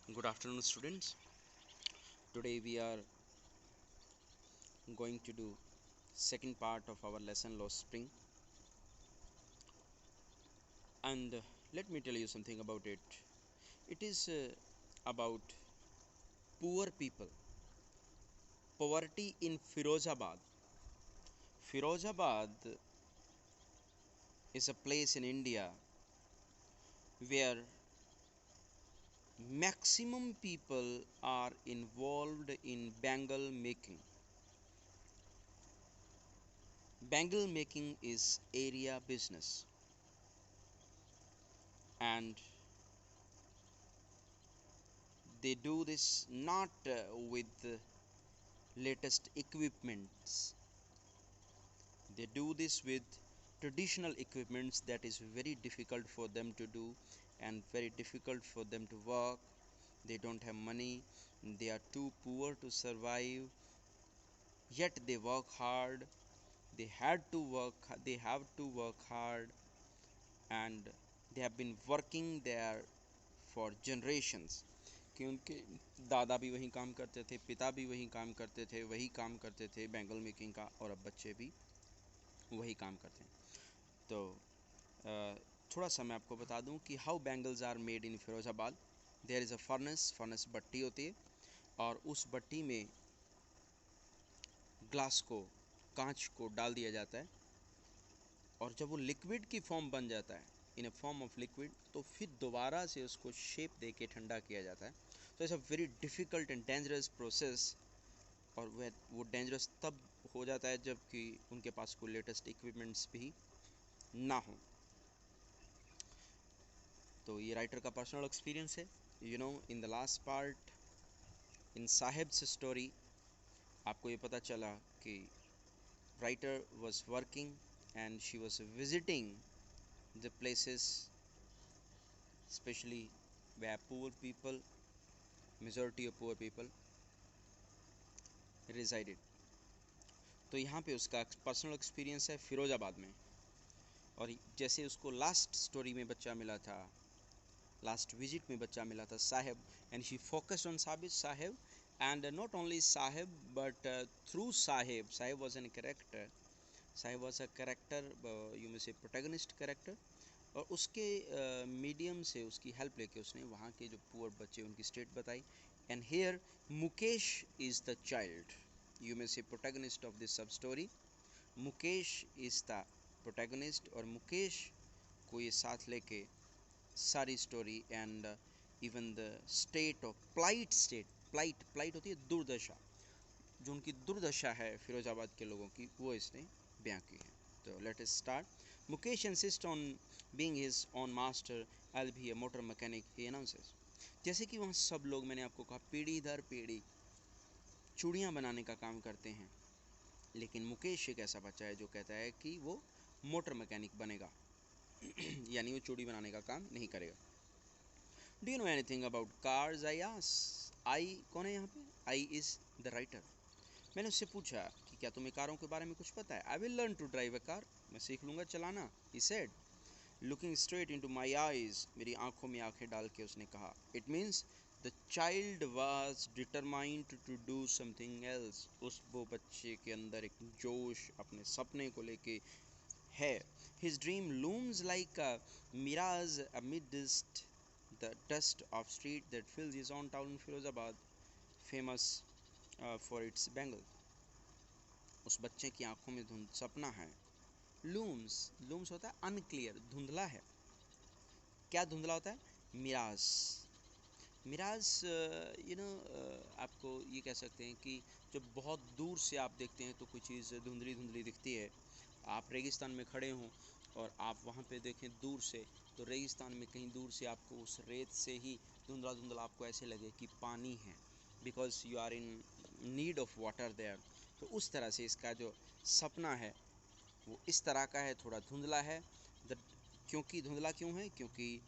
Good afternoon, students. Today we are going to do second part of our lesson Lost Spring, and let me tell you something about it. It is about poor people, poverty in Firozabad. Firozabad is a place in India where maximum people are involved in bangle making. Bangle making is area business, and they do this not with latest equipments. They do this with traditional equipments that is very difficult for them to do and very difficult for them to work. They don't have money, they are too poor to survive, yet they work hard. They have to work hard, and they have been working there for generations. कि उनके दादा भी वहीं काम करते थे, पिता भी वहीं काम करते थे, वही काम करते थे बैंगल मेकिंग का, और अब बच्चे भी वही काम करते हैं। तो थोड़ा सा मैं आपको बता दूं कि how bangles are made in Firozabad. There is a furnace भट्टी होती है, और उस भट्टी में ग्लास को, कांच को डाल दिया जाता है, और जब वो लिक्विड की फॉर्म बन जाता है, इन ए फॉर्म ऑफ लिक्विड, तो फिर दोबारा से उसको शेप दे के ठंडा किया जाता है। तो it's a very difficult and dangerous process, और वह वो डेंजरस तब हो जाता है जबकि उनके पास कोई लेटेस्ट इक्विपमेंट्स भी ना हो। तो ये राइटर का पर्सनल एक्सपीरियंस है। In the last part, in Saheb's story, आपको ये पता चला कि writer was working and she was visiting the places especially where poor people, majority of poor people resided. तो यहाँ पे उसका पर्सनल एक्सपीरियंस है फिरोज़ाबाद में, और जैसे उसको लास्ट स्टोरी में बच्चा मिला था, लास्ट विजिट में बच्चा मिला था Saheb, and she focused on Saheb, and not only Saheb but through Saheb was an character, Saheb was a character, you may say protagonist character, और उसके मीडियम से, उसकी हेल्प लेके उसने वहाँ के जो पुअर बच्चे, उनकी स्टेट बताई। And here Mukesh is the child, you may say protagonist of this sub story. Mukesh is the protagonist, और मुकेश को ये साथ लेके सारी story and even the state of plight होती है दुर्दशा, जो उनकी दुर्दशा है फिरोज़ाबाद के लोगों की, वो इसने बयां की है। तो let us start. Mukesh insist on being his own master, I be a motor mechanic, he announces. जैसे कि वहाँ सब लोग, मैंने आपको कहा, पीढ़ी दर पीढ़ी चूड़ियाँ बनाने का काम करते हैं, लेकिन मुकेश एक ऐसा बच्चा है जो कहता है कि वो मोटर मैकेनिक बनेगा यानी वो चूड़ी बनाने का काम नहीं करेगा। Do you know anything about cars, I ask. I कौन है यहाँ पे? I is the writer. मैंने उससे पूछा कि क्या तुम्हें कारों के बारे में कुछ पता है? I will learn to drive a car, मैं सीख लूँगा चलाना, he said, looking straight into my eyes, मेरी आंखों में आंखें डाल के उसने कहा। It means the child was determined to do something else. वो बच्चे के अंदर एक जोश अपने सपने को लेके है। His dream looms like a mirage amidst the dust of street that fills his own town Firozabad, famous for its bangle. उस बच्चे की आंखों में धुंध सपना है। लूम्स होता है अनक्लियर, धुंधला है। क्या धुंधला होता है? मिराज। मिराज आपको ये कह सकते हैं कि जब बहुत दूर से आप देखते हैं तो कोई चीज़ धुंधली धुंधली दिखती है। आप रेगिस्तान में खड़े हों और आप वहाँ पे देखें दूर से, तो रेगिस्तान में कहीं दूर से आपको उस रेत से ही धुंधला धुंधला आपको ऐसे लगे कि पानी है, because you are in need of water there. तो उस तरह से इसका जो सपना है वो इस तरह का है, थोड़ा धुंधला है। क्योंकि धुंधला क्यों है? क्योंकि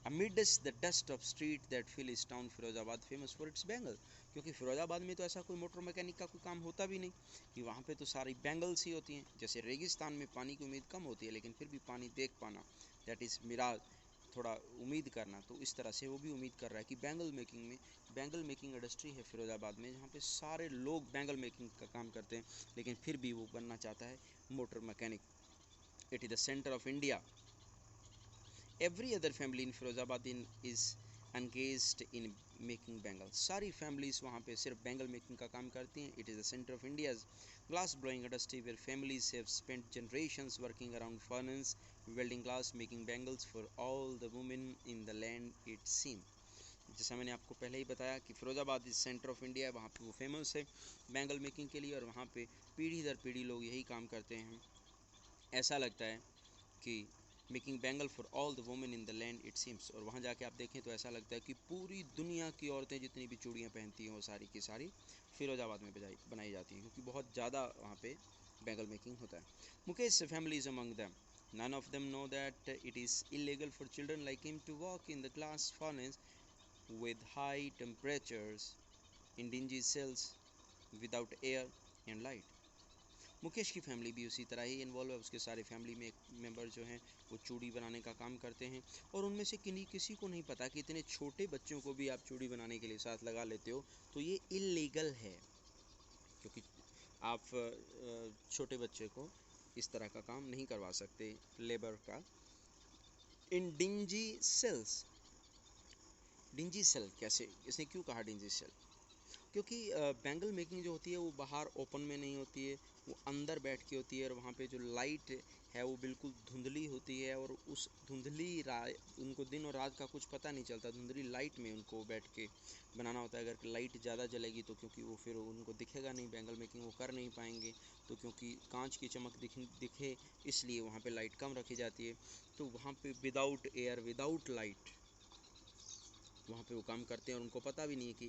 amidst the dust of street that fill his town Firozabad famous for its bangle, क्योंकि फिरोज़ाबाद में तो ऐसा कोई मोटर मैकेनिक का कोई काम होता भी नहीं, कि वहाँ पे तो सारी बैंगल्स ही होती हैं। जैसे रेगिस्तान में पानी की उम्मीद कम होती है, लेकिन फिर भी पानी देख पाना, दैट इज़ मिराज। थोड़ा उम्मीद करना, तो इस तरह से वो भी उम्मीद कर रहा है कि बैंगल मेकिंग इंडस्ट्री है फिरोज़ाबाद में, जहाँ पे सारे लोग बैंगल मेकिंग का काम करते हैं, लेकिन फिर भी वो बनना चाहता है motor mechanic. It is the centre of India. Every other family in Firozabad is engaged in making bangles. सारी फैमिलीज वहाँ पे सिर्फ बैंगल मेकिंग का काम करती हैं। It is the centre of India's glass blowing industry where families have spent generations working around furnace welding glass, making bangles for all the women in the land it seem। जैसा मैंने आपको पहले ही बताया कि फिरोज़ाबाद इस सेंटर ऑफ इंडिया है, वहाँ पे वो फेमस है बैंगल मेकिंग के लिए, और वहाँ पे पीढ़ी दर पीढ़ी लोग यही काम करते हैं। ऐसा लगता है कि making bangle for all the women in the land it seems, और वहाँ जाके आप देखें तो ऐसा लगता है कि पूरी दुनिया की औरतें जितनी भी चूड़ियाँ पहनती हैं वो सारी की सारी फिरोज़ाबाद में बनाई जाती हैं, क्योंकि बहुत ज़्यादा वहाँ पे बैंगल मेकिंग होता है। Mukesh family is among them. None of them know that it is illegal for children like him to work in the glass furnace with high temperatures in dingy cells without air and light। Mukesh की family भी उसी तरह ही involve है। उसके सारे family में member जो हैं वो चूड़ी बनाने का काम करते हैं, और उनमें से किसी को नहीं पता कि इतने छोटे बच्चों को भी आप चूड़ी बनाने के लिए साथ लगा लेते हो, तो ये इलीगल है, क्योंकि आप छोटे बच्चे को इस तरह का काम नहीं करवा सकते लेबर का। इन डिंजी सेल्स, डिंजी सेल कैसे, इसने क्यों कहा डिंजी सेल? क्योंकि बैंगल मेकिंग जो होती है वो बाहर ओपन में नहीं होती है, वो अंदर बैठ के होती है, और वहाँ पे जो लाइट है वो बिल्कुल धुंधली होती है, और उस उनको दिन और रात का कुछ पता नहीं चलता, धुंधली लाइट में उनको बैठ के बनाना होता है। अगर लाइट ज़्यादा जलेगी तो क्योंकि वो फिर उनको दिखेगा नहीं, बैंगल मेकिंग वो कर नहीं पाएंगे, तो क्योंकि कांच की चमक दिखे इसलिए वहाँ पे लाइट कम रखी जाती है। तो वहाँ पे विदाउट एयर विदाउट लाइट वहाँ पे वो काम करते हैं, और उनको पता भी नहीं है कि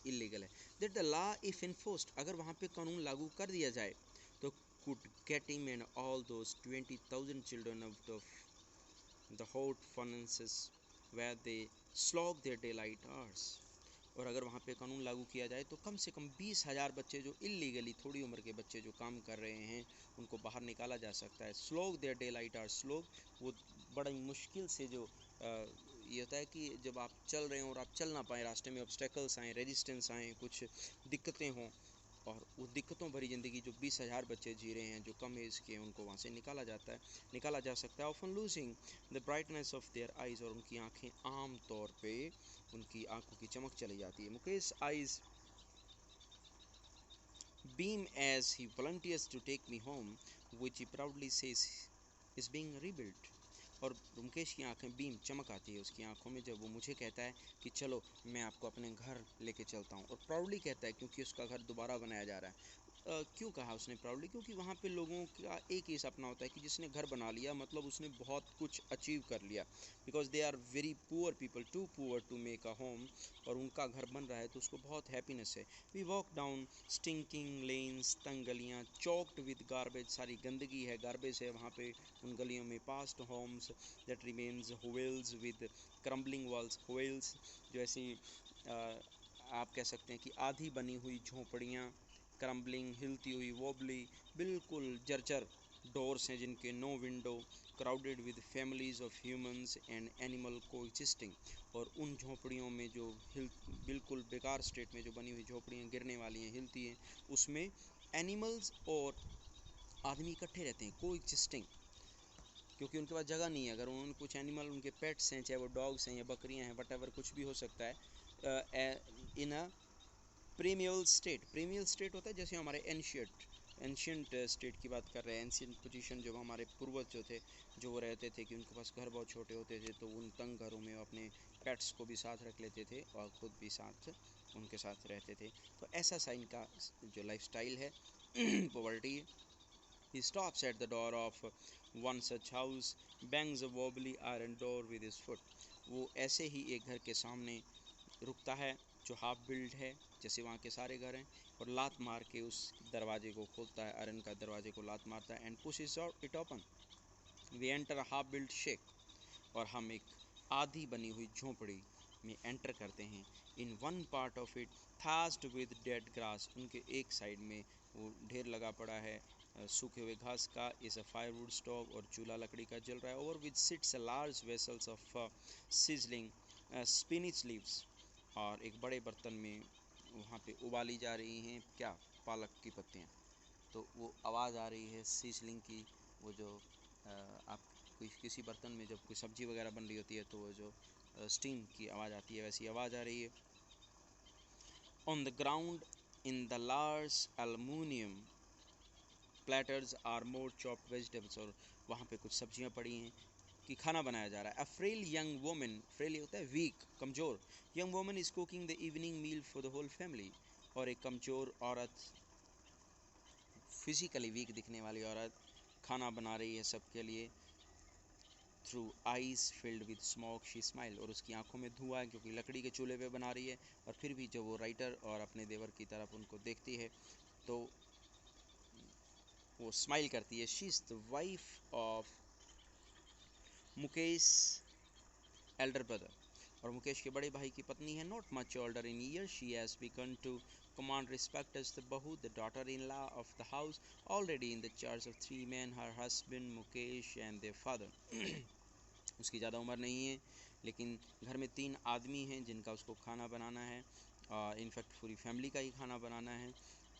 इलीगल है। That the law if enforced, अगर वहाँ पे कानून लागू कर दिया जाए तो could get him and all those 20,000 children out of the hot furnaces where they slog their daylight hours। और अगर वहाँ पे कानून लागू किया जाए तो कम से कम 20,000 बच्चे जो इलीगली, थोड़ी उम्र के बच्चे जो काम कर रहे हैं, उनको बाहर निकाला जा सकता है। Slog their daylight are slog, वो बड़ी मुश्किल से जो ये होता है कि जब आप चल रहे हों और आप चल ना पाएँ, रास्ते में ऑब्स्टेकल्स आएँ, रेजिस्टेंस आएँ, कुछ दिक्कतें हों, और वो दिक्कतों भरी ज़िंदगी जो 20,000 बच्चे जी रहे हैं जो कम एज के हैं, उनको वहाँ से निकाला जा सकता है। Often losing the brightness of their eyes, और उनकी आँखें आम तौर पे उनकी आंखों की चमक चली जाती है। Mukesh eyes beam as he volunteers to take me home, which he proudly says is being rebuilt। और मुकेश की आंखें बीम चमक आती है उसकी आंखों में जब वो मुझे कहता है कि चलो मैं आपको अपने घर लेके चलता हूँ, और प्राउडली कहता है क्योंकि उसका घर दोबारा बनाया जा रहा है। क्यों कहा उसने प्राउडली? क्योंकि वहाँ पे लोगों का एक ही सपना होता है कि जिसने घर बना लिया मतलब उसने बहुत कुछ अचीव कर लिया, because they are very poor people, too poor to make a home, और उनका घर बन रहा है तो उसको बहुत हैप्पीनेस है। We walk down stinking lanes, तंग गलियाँ, चॉक्ड विद गार्बेज, सारी गंदगी है, गार्बेज है वहाँ पे उन गलियों में। Past homes that remains whales with crumbling walls, whales जो ऐसी आप कह सकते हैं कि आधी बनी हुई झोंपड़ियाँ, क्रम्बलिंग हिलती हुई, वोबली बिल्कुल जर्जर डोर्स हैं जिनके no window, crowded with families of humans and animal coexisting, और उन झोंपड़ियों में जो बिल्कुल बेकार स्टेट में जो बनी हुई झोंपड़ियाँ गिरने वाली हैं, हिलती हैं, उसमें एनिमल्स और आदमी इकट्ठे रहते हैं, कोएग्जिस्टिंग, क्योंकि उनके पास जगह नहीं है। अगर उन्होंने कुछ एनिमल, उनके पेट्स हैं, चाहे वो डॉग्स हैं या बकरियां हैं, वट कुछ भी हो सकता है, इन अ प्रीमियल स्टेट होता है जैसे हमारे एंशियंट स्टेट की बात कर रहे हैं, एंशियंट पोजीशन, जो हमारे पूर्वज जो थे, जो वो रहते थे कि उनके पास घर बहुत छोटे होते थे, तो उन तंग घरों में अपने पेट्स को भी साथ रख लेते थे और ख़ुद भी साथ उनके साथ रहते थे। तो ऐसा सा इनका जो लाइफस्टाइल है poverty. He stops at the door of one such house, bangs a wobbly iron door with his foot। वो ऐसे ही एक घर के सामने रुकता है जो हाफ बिल्ड है, जैसे वहाँ के सारे घर हैं, और लात मार के उस दरवाजे को खोलता है, आयरन का दरवाजे को लात मारता है, and pushes it open. We enter a half build shack, और हम एक आधी बनी हुई झोंपड़ी में एंटर करते हैं। In one part of it thatched with dead grass, उनके एक साइड में वो ढेर लगा पड़ा है सूखे हुए घास का, इज अ फायरवुड स्टोव और चूल्हा लकड़ी का जल रहा है, over which sits a large vessels of sizzling spinach leaves, और एक बड़े बर्तन में वहाँ पे उबाली जा रही हैं क्या, पालक की पत्तियाँ। तो वो आवाज़ आ रही है सिजलिंग की, वो जो आप कोई किसी बर्तन में जब कोई सब्ज़ी वगैरह बन रही होती है तो वो जो स्टीम की आवाज़ आती है, वैसी आवाज़ आ रही है। On the ground in the large aluminium platters are more chopped vegetables, और वहाँ पे कुछ सब्जियाँ पड़ी हैं कि खाना बनाया जा रहा है। A frail young woman, frail होता है वीक, कमज़ोर, young woman is cooking the evening meal for the whole family, और एक कमज़ोर औरत, फिज़िकली वीक दिखने वाली औरत खाना बना रही है सबके लिए। Through eyes filled with smoke she smile, और उसकी आंखों में धुआं है क्योंकि लकड़ी के चूल्हे पे बना रही है, और फिर भी जब वो राइटर और अपने देवर की तरफ उनको देखती है तो वो स्माइल करती है। She is the wife of Mukesh elder brother, और मुकेश के बड़े भाई की पत्नी है। Not much older in year, she has begun to command respect as the bahu, the daughter-in-law of the house, already in the charge of 3 men, her husband Mukesh and their father. उसकी ज़्यादा उम्र नहीं है, लेकिन घर में 3 आदमी हैं जिनका उसको खाना बनाना है, इनफैक्ट पूरी फैमिली का ही खाना बनाना है,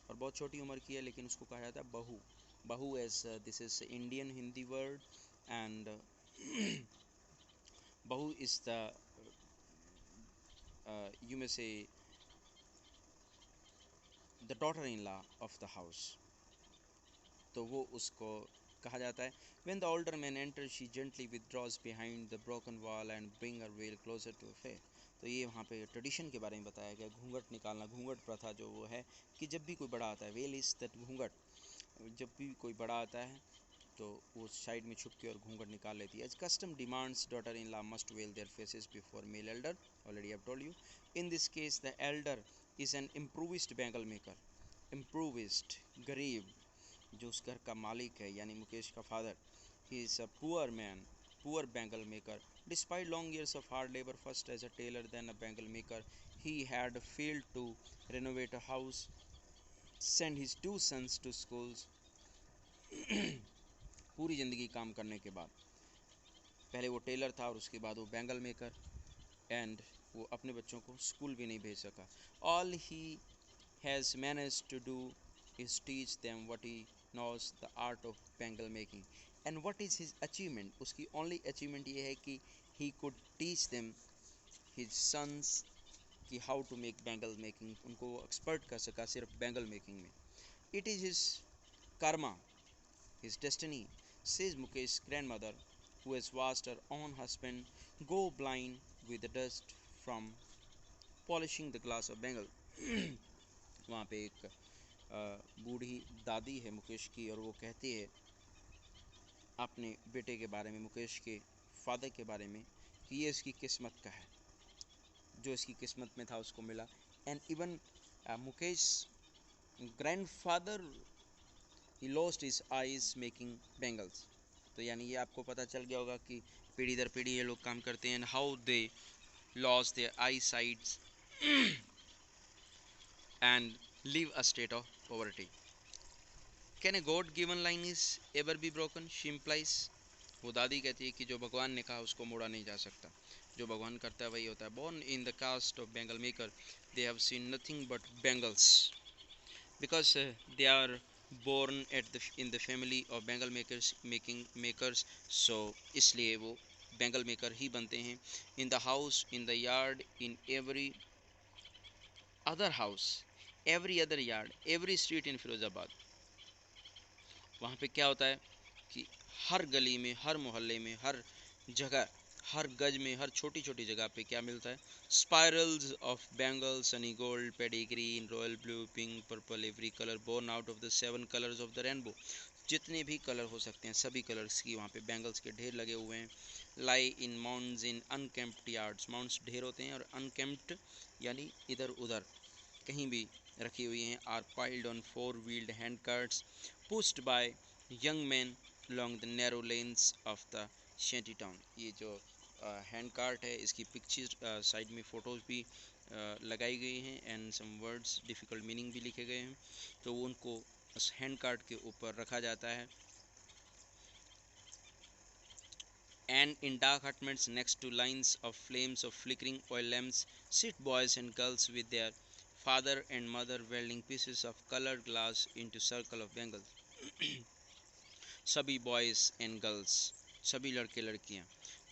और बहुत छोटी उम्र की है, लेकिन उसको कहा जाता है बहू। Bahu as this is Indian Hindi word, and bahu is the you may say the daughter-in-law of the house, तो वो उसको कहा जाता है। When the older man enters, she gently withdraws behind the broken wall and bring her veil closer to her face. तो ये वहाँ पे ट्रेडिशन के बारे में बताया गया, घूंघट निकालना, घूंघट प्रथा जो वो है कि जब भी कोई बड़ा आता है, वेल इज़ दैट घूंघट, जब भी कोई बड़ा आता है तो वो साइड में छुप के और घूंघट निकाल लेती है। As custom demands daughter in law must veil their faces before male elder, already I have told you. In this case the elder is an improvised bangle maker, improvised, गरीब, जो उस घर का मालिक है यानी मुकेश का father, he is a poor man, poor bangle maker. Despite long years of hard labour, first as a tailor then a bangle maker, he had failed to renovate a house, send his 2 sons to schools. पूरी ज़िंदगी काम करने के बाद, पहले वो Taylor था और उसके बाद वो बैंगल मेकर, एंड वो अपने बच्चों को स्कूल भी नहीं भेज सका। All he has managed to do is teach them what he knows the art of bangle making, and what is his achievement, उसकी ओनली अचीवमेंट ये है कि he could teach them his sons कि how to make bangle making, उनको वो expert कर सका सिर्फ बैंगल मेकिंग में। It is his karma, his destiny, says Mukesh's grandmother, who has watched her own husband go blind with the dust from polishing the glass of Bengal. वहाँ पे एक बूढ़ी दादी है मुकेश की, और वो कहती है अपने बेटे के बारे में, मुकेश के फादर के बारे में, कि ये इसकी किस्मत का है, जो इसकी किस्मत में था उसको मिला। And even Mukesh grandfather he lost his eyes making bangles. तो यानी ये आपको पता चल गया होगा कि पीढ़ी दर पीढ़ी ये लोग काम करते हैं, how they lost their eyesights and live a state of poverty. Can a god given line is ever be broken, she implies, वो दादी कहती है कि जो भगवान ने कहा उसको मोड़ा नहीं जा सकता, जो भगवान करता है वही होता है। Born in the caste of bangle maker, they have seen nothing but bangles, because they are born in the family of bengal makers, so इसलिए वो bengal maker ही बनते हैं। in the house, in the yard, in every other house, every other yard, every street in Firozabad, वहाँ पे क्या होता है कि हर गली में, हर मोहल्ले में, हर जगह, हर गज में, हर छोटी छोटी जगह पे क्या मिलता है, spirals of bangle, sunny gold, paddy green, royal blue, pink, purple, every colour born out of the 7 colours of the rainbow, जितने भी कलर हो सकते हैं सभी कलर्स की वहाँ पे बैंगल्स के ढेर लगे हुए हैं। लाई इन माउंट्स इन अनकेम्प्ड यार्ड्स, माउंट्स ढेर होते हैं और अनकेम्प्ड यानी इधर उधर कहीं भी रखी हुई हैं। Are piled on 4 wheeled hand carts pushed by young man along the narrow lanes of the shanty town। ये जो हैंड कार्ट है इसकी पिक्चर साइड में फ़ोटोज़ भी लगाई गई हैं, and some words difficult meaning भी लिखे गए हैं। तो वो उनको उस हैंड कार्ट के ऊपर रखा जाता है। And in dark apartments next to lines of flames of flickering oil lamps sit boys and girls with their father and mother welding pieces of colored glass into circle of bangles. सभी boys and girls, सभी लड़के लड़कियां,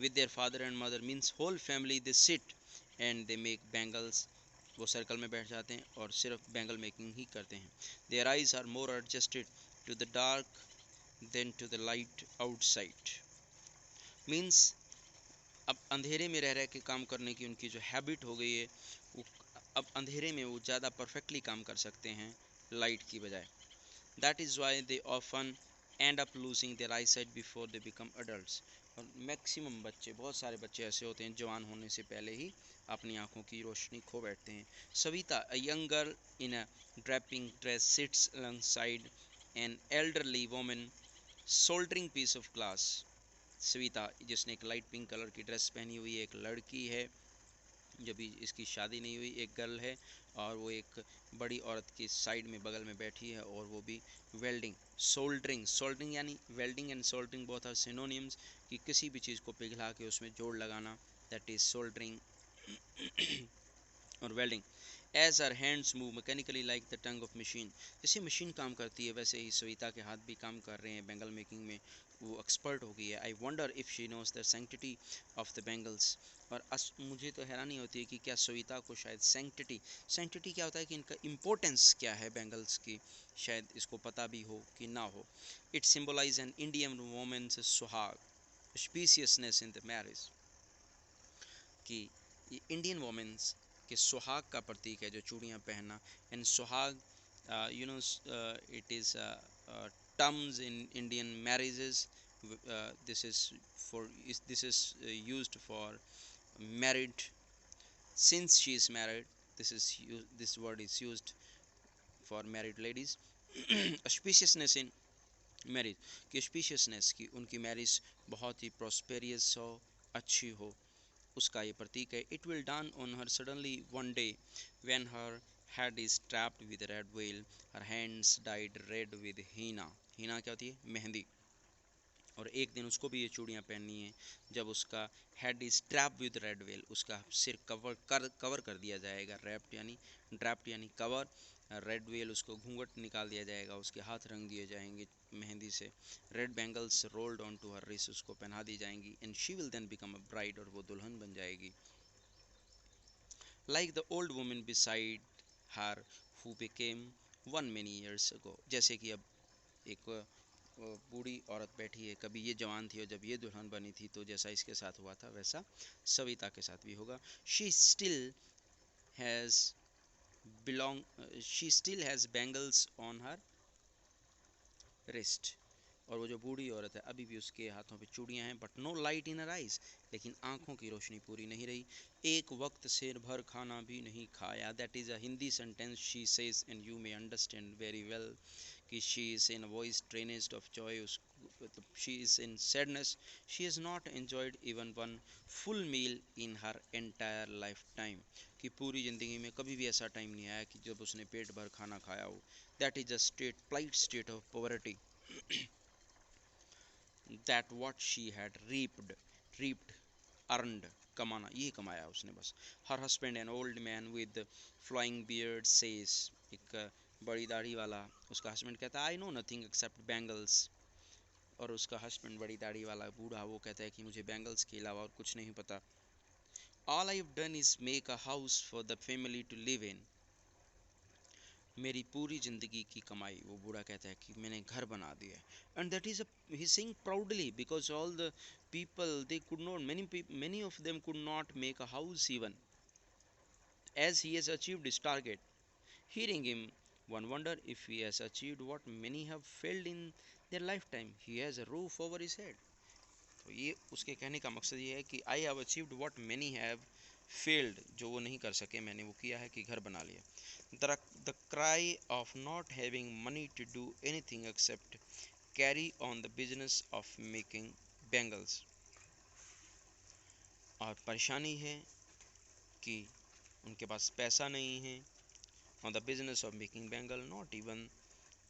with their father and mother means whole family, they sit and they make bangles. वो circle में बैठ जाते हैं और सिर्फ बैंगल मेकिंग ही करते हैं। Their eyes are more adjusted to the dark than to the light outside. Means अब अंधेरे में रह रह के काम करने की उनकी जो हैबिट हो गई है, वो अब अंधेरे में वो ज़्यादा परफेक्टली काम कर सकते हैं लाइट की बजाय। That is why they often end up losing their eyesight before they become adults. और मैक्सिमम बच्चे, बहुत सारे बच्चे ऐसे होते हैं जवान होने से पहले ही अपनी आंखों की रोशनी खो बैठते हैं। Savita, a young girl in a draping dress, sits alongside an elderly woman soldering piece of glass. Savita, जिसने एक लाइट पिंक कलर की ड्रेस पहनी हुई है, एक लड़की है, जब इसकी शादी नहीं हुई, एक गर्ल है, और वो एक बड़ी औरत की साइड में बगल में बैठी है, और वो भी वेल्डिंग, सोल्डरिंग। सोल्डरिंग यानी welding and soldering both are synonyms, कि किसी भी चीज़ को पिघला के उसमें जोड़ लगाना, दैट इज़ सोल्डरिंग और welding. As are hands move mechanically like the tongue of machine, जैसे मशीन काम करती है वैसे ही सविता के हाथ भी काम कर रहे हैं बैंगल मेकिंग में, वो एक्सपर्ट हो गई है। I wonder if she knows the sanctity of the bangles. और मुझे तो हैरानी होती है कि क्या सविता को शायद सैंक्टिटी क्या होता है, कि इनका इम्पोर्टेंस क्या है बैंगल्स की, शायद इसको पता भी हो कि ना हो। It symbolise an Indian women's suhag, speciousness in the marriage, कि ये इंडियन वोमेंस के सुहाग का प्रतीक है जो चूड़ियाँ पहनना। एंड सुहाग, you know, it is terms in Indian marriages. This is used for married. Since she is married, this word is used for married ladies. Auspiciousness in marriage, कि auspiciousness की उनकी मैरिज बहुत ही prosperous हो, अच्छी हो, उसका ये प्रतीक है। It will dawn on her suddenly one day when her head is strapped with a red veil, her hands dyed red with henna. henna क्या होती है? मेहंदी। और एक दिन उसको भी ये चूड़ियाँ पहननी है, जब उसका head is trap with red well, उसका सिर कवर कर दिया जाएगा। रैप्ड यानी ड्रैप्ड यानी कवर, रेड वेल उसको घूंघट निकाल दिया जाएगा, उसके हाथ रंग दिए जाएंगे मेहंदी से। Red bangles rolled on to her wrist, उसको पहना दी जाएंगी। And she will then become a bride, और वो दुल्हन बन जाएगी। Like the old women beside her who became one many years ago, जैसे कि अब एक बूढ़ी औरत बैठी है, कभी ये जवान थी और जब ये दुल्हन बनी थी, तो जैसा इसके साथ हुआ था वैसा सविता के साथ भी होगा। She still has she still has bangles on her wrist, और वो जो बूढ़ी औरत है अभी भी उसके हाथों पे चूड़ियाँ हैं, but no light in her eyes, लेकिन आंखों की रोशनी पूरी नहीं रही। एक वक्त शेर भर खाना भी नहीं खाया, that is a Hindi sentence she says and you may understand very well, कि she is in voice trained of joy, मतलब she is in sadness, she has not enjoyed even one full meal in her entire lifetime, कि पूरी ज़िंदगी में कभी भी ऐसा time नहीं आया कि जब उसने पेट भर खाना खाया हो। That is a state plight state of poverty, that what she had reaped earned, कमाना, ये कमाया उसने बस। her husband an old man with flowing beard says, एक बड़ी दाढ़ी वाला उसका हस्बैंड कहता है I know nothing except bangles, और उसका हस्बैंड बड़ी दाढ़ी वाला बूढ़ा वो कहता है कि मुझे बैंगल्स के अलावा और कुछ नहीं पता। all I've done is make a house for the family to live in, मेरी पूरी ज़िंदगी की कमाई, वो बूढ़ा कहता है कि मैंने घर बना दिया। And that is he sing proudly because all the people they could not, many of them could not make a house even as he has achieved his target. Hearing him, one wonder if he has achieved what many have failed in their lifetime. He has a roof over his head. तो ये उसके कहने का मकसद ये है कि I have achieved what many have failed, जो वो नहीं कर सके मैंने वो किया है, कि घर बना लिया। The cry of not having money to do anything except carry on the business of making bangles, और परेशानी है कि उनके पास पैसा नहीं है, on the business of making bangle, not even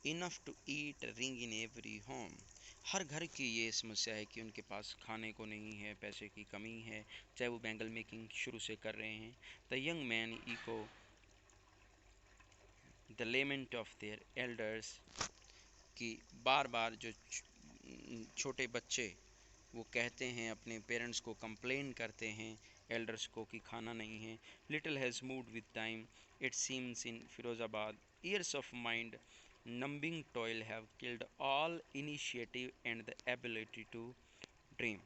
enough to eat ring in every home. हर घर की ये समस्या है कि उनके पास खाने को नहीं है, पैसे की कमी है, चाहे वो बैंगल मेकिंग शुरू से कर रहे हैं। The young man echo the lament of their elders, कि बार बार जो छोटे बच्चे वो कहते हैं, अपने पेरेंट्स को कंप्लेन करते हैं एल्डर्स को कि खाना नहीं है। Little has moved with time it seems in Firozabad, years of mind numbing toil have killed all initiative and the ability to dream।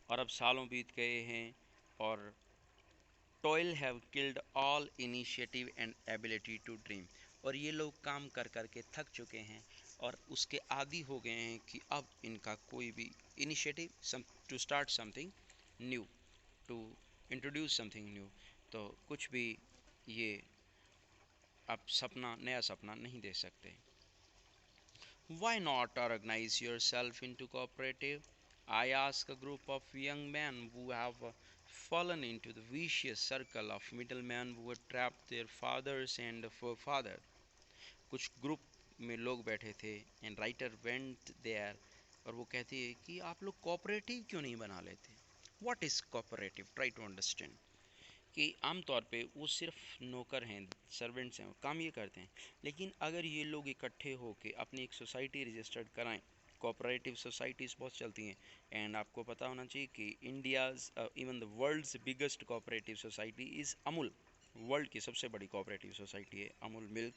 और अब सालों बीत गए हैं और toil have killed all initiative and ability to dream, और ये लोग काम कर कर के थक चुके हैं और उसके आदी हो गए हैं कि अब इनका कोई भी initiative to start something new, to introduce something new, तो कुछ भी ये अब नया सपना नहीं दे सकते। Why not organize yourself into cooperative? I ask a group of young men who have fallen into the vicious circle of middlemen who had trapped their fathers and forefathers। कुछ ग्रुप में लोग बैठे थे एंड राइटर वेंट देयर, और वो कहती है कि आप लोग कोऑपरेटिव क्यों नहीं बना लेते। What is cooperative, try to understand. कि आमतौर पे वो सिर्फ नौकर हैं, सर्वेंट्स हैं, काम ये करते हैं, लेकिन अगर ये लोग इकट्ठे होकर अपनी एक सोसाइटी रजिस्टर्ड कराएं, कोऑपरेटिव सोसाइटीज़ बहुत चलती हैं, एंड आपको पता होना चाहिए कि India's even the world's biggest cooperative society is Amul. World की सबसे बड़ी कोऑपरेटिव सोसाइटी है अमूल मिल्क।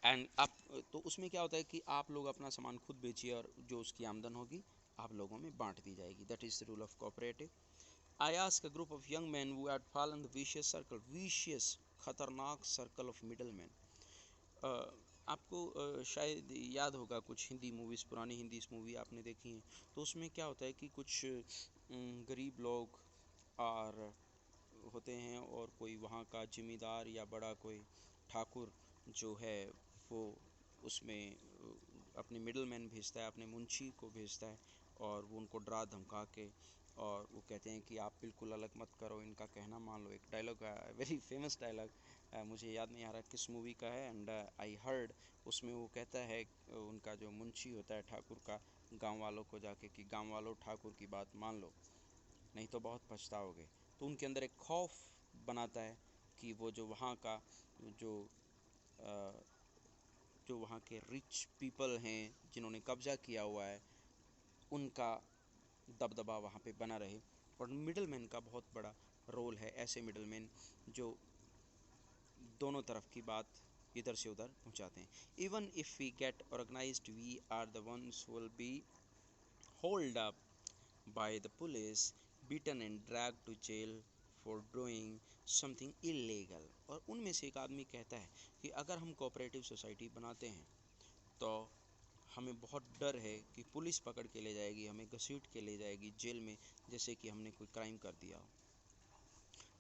एंड आप तो उसमें क्या होता है कि आप लोग अपना सामान खुद बेचिए और जो उसकी आमदन होगी आप लोगों में बांट दी जाएगी। That is the rule of cooperative. I asked a group of young men who had fallen the vicious circle, vicious खतरनाक सर्कल ऑफ मिडलमैन। आपको शायद याद होगा कुछ हिंदी मूवीज़, पुरानी हिंदी मूवी आपने देखी हैं, तो उसमें क्या होता है कि कुछ गरीब लोग और होते हैं और कोई वहाँ का जिम्मेदार या बड़ा कोई ठाकुर जो है वो उसमें अपने मिडलमैन भेजता है, अपने मुंशी को भेजता है, और वो उनको डरा धमका के और वो कहते हैं कि आप बिल्कुल अलग मत करो, इनका कहना मान लो। एक डायलॉग है, वेरी फेमस डायलॉग, मुझे याद नहीं आ रहा किस मूवी का है, एंड आई हर्ड उसमें वो कहता है उनका जो मुंशी होता है ठाकुर का, गांव वालों को जाके कि गांव वालों ठाकुर की बात मान लो नहीं तो बहुत पछताओगे। तो उनके अंदर एक खौफ बनाता है कि वो जो वहाँ का जो जो वहाँ के रिच पीपल हैं जिन्होंने कब्जा किया हुआ है उनका दबदबा वहाँ पे बना रहे। और मिडलमैन का बहुत बड़ा रोल है, ऐसे मिडलमैन जो दोनों तरफ की बात इधर से उधर पहुँचाते हैं। Even if we get organised we are the ones will be hold up by the police, beaten and dragged to jail for doing something illegal। और उनमें से एक आदमी कहता है कि अगर हम कोऑपरेटिव सोसाइटी बनाते हैं तो हमें बहुत डर है कि पुलिस पकड़ के ले जाएगी, हमें घसीट के ले जाएगी जेल में, जैसे कि हमने कोई क्राइम कर दिया हो।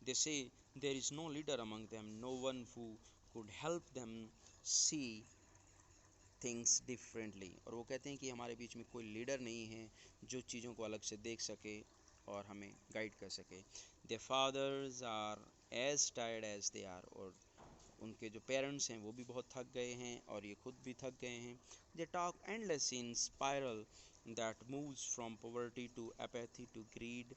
They say there is no leader among them, no one who could help them see things differently. और वो कहते हैं कि हमारे बीच में कोई लीडर नहीं है जो चीज़ों को अलग से देख सके और हमें गाइड कर सके। They fathers are as tired as they are, और उनके जो पेरेंट्स हैं वो भी बहुत थक गए हैं और ये खुद भी थक गए हैं। They talk endless in spiral that moves from poverty to apathy to greed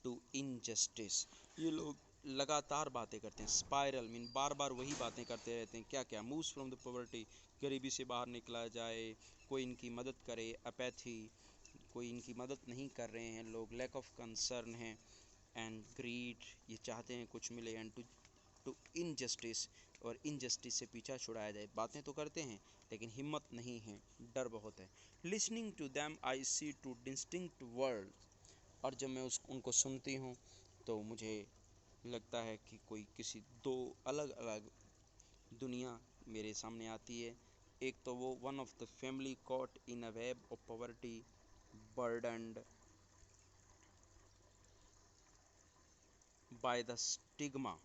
to injustice. ये लोग लगातार बातें करते हैं, स्पायरल मीन बार बार वही बातें करते रहते हैं। क्या क्या? मूव्स फ्रॉम द पॉवर्टी, गरीबी से बाहर निकला जाए, कोई इनकी मदद करे, अपैथी, कोई इनकी मदद नहीं कर रहे हैं लोग, लैक ऑफ कंसर्न है, एंड ग्रीड, ये चाहते हैं कुछ मिले, एंड टू इनजस्टिस, और इनजस्टिस से पीछा छुड़ाया जाए। बातें तो करते हैं लेकिन हिम्मत नहीं है, डर बहुत है। Listening to them I see two distinct world, और जब मैं उनको सुनती हूँ तो मुझे लगता है कि कोई किसी दो अलग अलग दुनिया मेरे सामने आती है। एक तो वो one of the family caught in a web of poverty burdened by the stigma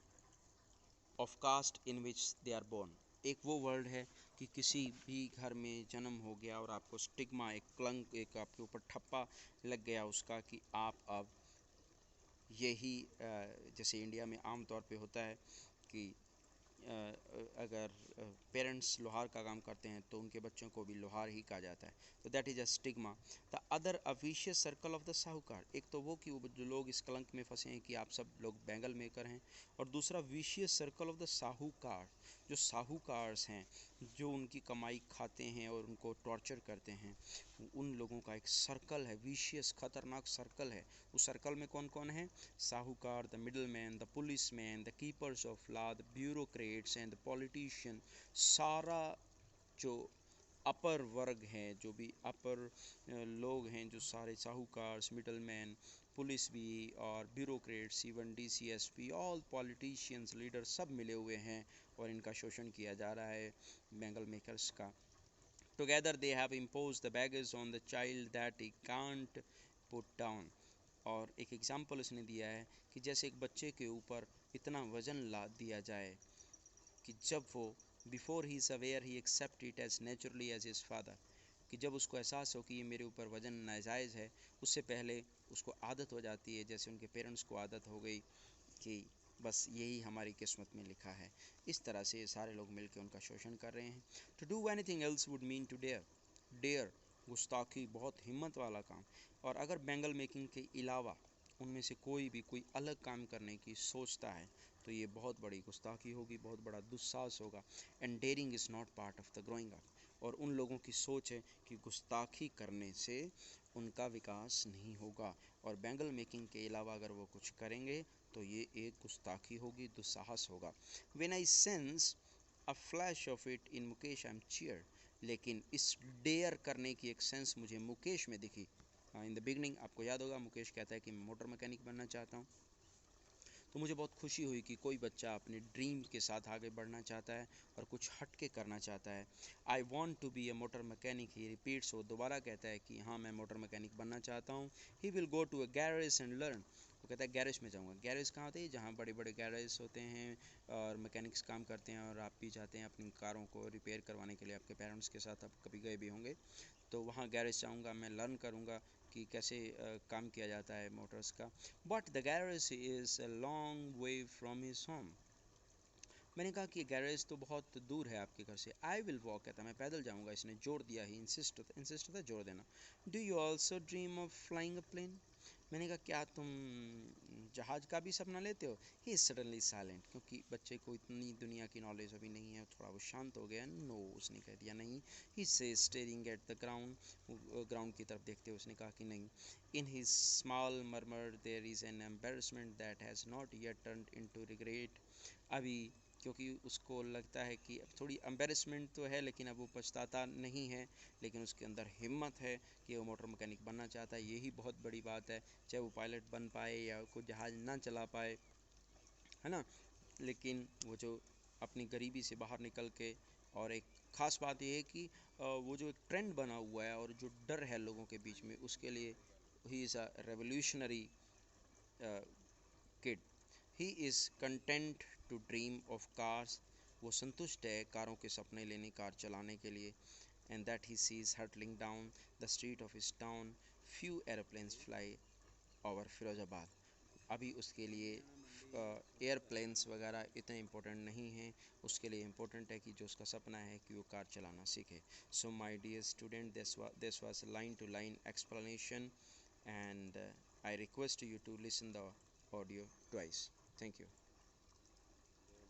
of caste in which they are born. एक वो वर्ल्ड है कि किसी भी घर में जन्म हो गया और आपको स्टिग्मा, एक क्लंक, एक आपके ऊपर ठप्पा लग गया उसका कि आप अब यही जैसे इंडिया में आम तौर पे होता है कि अगर पेरेंट्स लोहार का काम करते हैं तो उनके बच्चों को भी लोहार ही कहा जाता है। तो that is a stigma. The other a vicious circle of the साहूकार, एक तो वो कि वो जो लोग इस कलंक में फंसे हैं कि आप सब लोग बैंगल मेकर हैं, और दूसरा विशियस सर्कल ऑफ द साहूकार, जो साहूकार्स हैं जो उनकी कमाई खाते हैं और उनको टॉर्चर करते हैं, उन लोगों का एक सर्कल है, विशियस खतरनाक सर्कल है। उस सर्कल में कौन कौन है? साहूकार, the middle man, the police man, the keepers of law, the bureaucrats and the politician. सारा जो अपर वर्ग हैं, जो भी अपर लोग हैं, जो सारे साहूकार, मिडल मैन, पुलिस भी और bureaucrats, even DCSP, all politicians, leader सब मिले हुए हैं और इनका शोषण किया जा रहा है बैंगल मेकर्स का। Together they have imposed the baggage on the child that he can't put down। और एक एग्जाम्पल उसने दिया है कि जैसे एक बच्चे के ऊपर इतना वज़न ला दिया जाए कि जब वो before he is aware he accept it as naturally as his father, कि जब उसको एहसास हो कि ये मेरे ऊपर वज़न नाजायज़ है, उससे पहले उसको आदत हो जाती है, जैसे उनके पेरेंट्स को आदत हो गई कि बस यही हमारी किस्मत में लिखा है। इस तरह से सारे लोग मिलकर उनका शोषण कर रहे हैं। To do anything else would mean to dare, dare गुस्ताखी, बहुत हिम्मत वाला काम। और अगर बैंगल मेकिंग के अलावा उनमें से कोई भी कोई अलग काम करने की सोचता है तो ये बहुत बड़ी गुस्ताखी होगी, बहुत बड़ा दुस्साहस होगा। And daring is not part of the growing up. और उन लोगों की सोच है कि गुस्ताखी करने से उनका विकास नहीं होगा, और बैंगल मेकिंग के अलावा अगर वो कुछ करेंगे तो ये एक गुस्ताखी होगी, दुस्साहस होगा। When I sense a flash of it in Mukesh I am cheered. लेकिन इस डेयर करने की एक सेंस मुझे मुकेश में दिखी। इन द बिगनिंग आपको याद होगा मुकेश कहता है कि मैं मोटर मैकेनिक बनना चाहता हूँ, तो मुझे बहुत खुशी हुई कि कोई बच्चा अपने ड्रीम के साथ आगे बढ़ना चाहता है और कुछ हट के करना चाहता है। I want to be a motor mechanic, he repeats. वो दोबारा कहता है कि हाँ मैं मोटर मैकेनिक बनना चाहता हूँ। He will go to a garage and learn. वो कहता है गैरेज में जाऊँगा। गैरेज कहाँ होते हैं? जहाँ बड़े बड़े गैरेज होते हैं और मैकेनिक्स काम करते हैं, और आप भी जाते हैं अपनी कारों को रिपेयर करवाने के लिए, आपके पेरेंट्स के साथ आप कभी गए भी होंगे। तो वहाँ गैरेज जाऊँगा, मैं लर्न करूँगा कि कैसे काम किया जाता है मोटर्स का। But the garage is a long way from his home. मैंने कहा कि गैरेज तो बहुत दूर है आपके घर से। आई विल वॉक, कहता मैं पैदल जाऊँगा। इसने जोड़ दिया ही, इंसिस्ट होता है जोड़ देना। Do you also dream of flying a plane? मैंने कहा क्या तुम जहाज़ का भी सपना लेते हो? ही इज सडनली साइलेंट, क्योंकि बच्चे को इतनी दुनिया की नॉलेज अभी नहीं है, थोड़ा वो शांत हो गया। नो, उसने कह दिया नहीं। He says staring at the ground, ground की तरफ देखते हुए उसने कहा कि नहीं। In his small murmur there is an embarrassment that has not yet turned into regret. अभी क्योंकि उसको लगता है कि अब थोड़ी एम्बेरसमेंट तो है, लेकिन अब वो पछताता नहीं है, लेकिन उसके अंदर हिम्मत है कि वो मोटर मैकेनिक बनना चाहता है। यही बहुत बड़ी बात है, चाहे वो पायलट बन पाए या कोई जहाज़ ना चला पाए, है ना। लेकिन वो जो अपनी गरीबी से बाहर निकल के, और एक ख़ास बात ये है कि वो जो एक ट्रेंड बना हुआ है और जो डर है लोगों के बीच में, उसके लिए he is a revolutionary kid. He is content to dream of cars. वो संतुष्ट है कारों के सपने लेने, कार चलाने के लिए। And that he sees hurtling down the street of his town, few aeroplanes fly over Firozabad. अभी उसके लिए एयरप्लेन्स वगैरह इतने इम्पोर्टेंट नहीं हैं, उसके लिए इम्पोर्टेंट है कि जो उसका सपना है कि वो कार चलाना सीखे। So my dear student, this was line to line explanation, and I request you to listen the audio twice. Thank you.